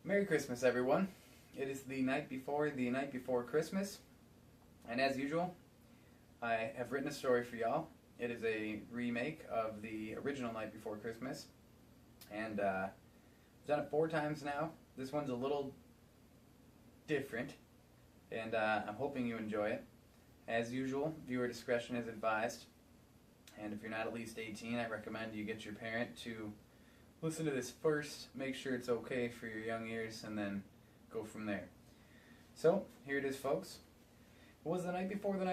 Merry Christmas, everyone. It is the night before Christmas, and as usual, I have written a story for y'all. It is a remake of the original Night Before Christmas, and I've done it 4 times now. This one's a little different, and I'm hoping you enjoy it. As usual, viewer discretion is advised, and if you're not at least 18, I recommend you get your parent to listen to this first, make sure it's okay for your young ears, and then go from there. So, here it is, folks. It was the night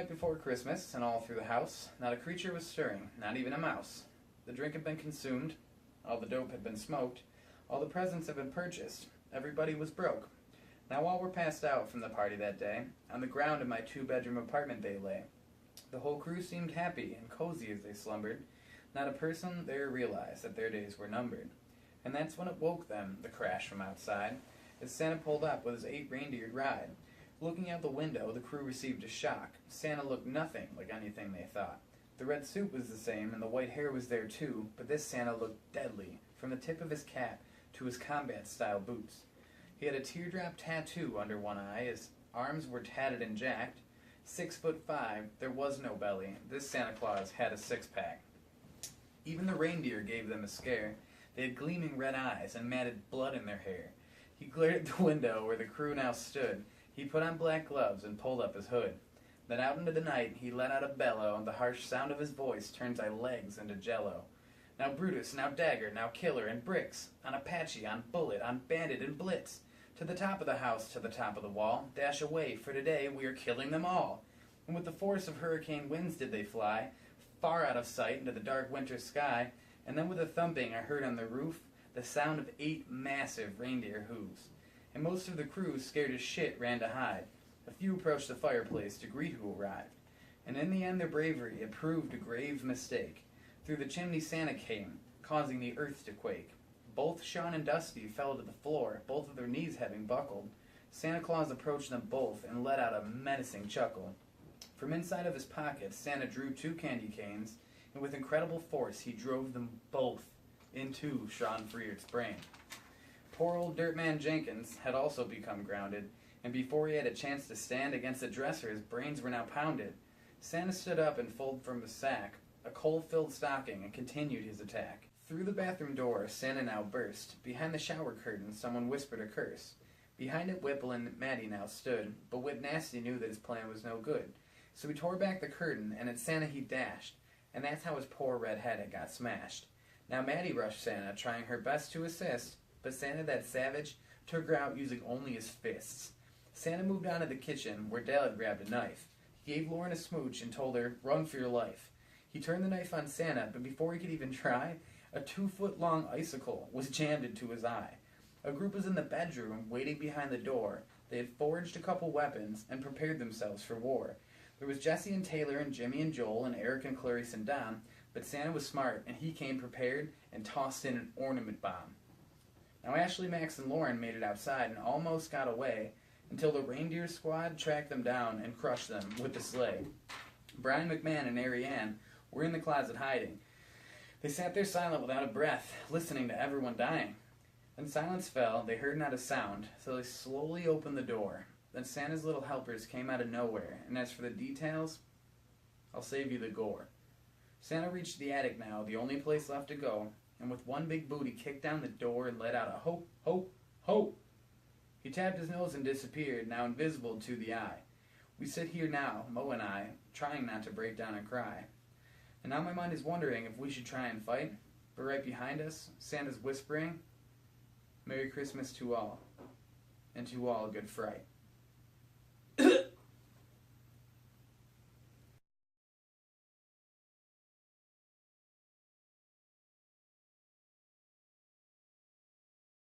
before Christmas, and all through the house, not a creature was stirring, not even a mouse. The drink had been consumed, all the dope had been smoked, all the presents had been purchased, everybody was broke. Now all were passed out from the party that day. On the ground in my 2-bedroom apartment they lay. The whole crew seemed happy and cozy as they slumbered. Not a person there realized that their days were numbered. And that's when it woke them, the crash from outside, as Santa pulled up with his 8-reindeered ride. Looking out the window, the crew received a shock. Santa looked nothing like anything they thought. The red suit was the same, and the white hair was there too, but this Santa looked deadly, from the tip of his cap to his combat-style boots. He had a teardrop tattoo under one eye, his arms were tatted and jacked. 6'5", there was no belly. This Santa Claus had a 6-pack. Even the reindeer gave them a scare. They had gleaming red eyes and matted blood in their hair. He glared at the window where the crew now stood. He put on black gloves and pulled up his hood. Then out into the night he let out a bellow, and the harsh sound of his voice turns thy legs into jello. Now Brutus, now Dagger, now Killer, and Bricks, on Apache, on Bullet, on Bandit, and Blitz. To the top of the house, to the top of the wall, dash away, for today we are killing them all. And with the force of hurricane winds did they fly, far out of sight into the dark winter sky, and then with a thumping I heard on the roof the sound of 8 massive reindeer hooves. And most of the crew, scared as shit, ran to hide. A few approached the fireplace to greet who arrived. And in the end their bravery had proved a grave mistake. Through the chimney Santa came, causing the earth to quake. Both Sean and Dusty fell to the floor, both of their knees having buckled. Santa Claus approached them both and let out a menacing chuckle. From inside of his pocket, Santa drew 2 candy canes, and with incredible force he drove them both into Sean Freer's brain. Poor old Dirtman Jenkins had also become grounded, and before he had a chance to stand against the dresser, his brains were now pounded. Santa stood up and pulled from his sack a coal-filled stocking and continued his attack. Through the bathroom door, Santa now burst. Behind the shower curtain, someone whispered a curse. Behind it, Whipple and Maddie now stood, but Whip Nasty knew that his plan was no good. So he tore back the curtain, and at Santa he dashed, and that's how his poor red head had got smashed. Now Maddie rushed Santa, trying her best to assist, but Santa, that savage, took her out using only his fists. Santa moved on to the kitchen, where Dale had grabbed a knife. He gave Lauren a smooch and told her, "Run for your life." He turned the knife on Santa, but before he could even try, a 2-foot-long icicle was jammed into his eye. A group was in the bedroom, waiting behind the door. They had forged a couple weapons and prepared themselves for war. There was Jesse and Taylor and Jimmy and Joel and Eric and Clarice and Don, but Santa was smart, and he came prepared and tossed in an ornament bomb. Now Ashley, Max, and Lauren made it outside and almost got away until the reindeer squad tracked them down and crushed them with the sleigh. Brian McMahon and Ariane were in the closet hiding. They sat there silent without a breath, listening to everyone dying. Then silence fell, they heard not a sound, so they slowly opened the door. Then Santa's little helpers came out of nowhere, and as for the details, I'll save you the gore. Santa reached the attic now, the only place left to go, and with one big boot he kicked down the door and let out a ho, ho, ho. He tapped his nose and disappeared, now invisible to the eye. We sit here now, Mo and I, trying not to break down and cry. And now my mind is wondering if we should try and fight, but right behind us, Santa's whispering, "Merry Christmas to all, and to all good fright."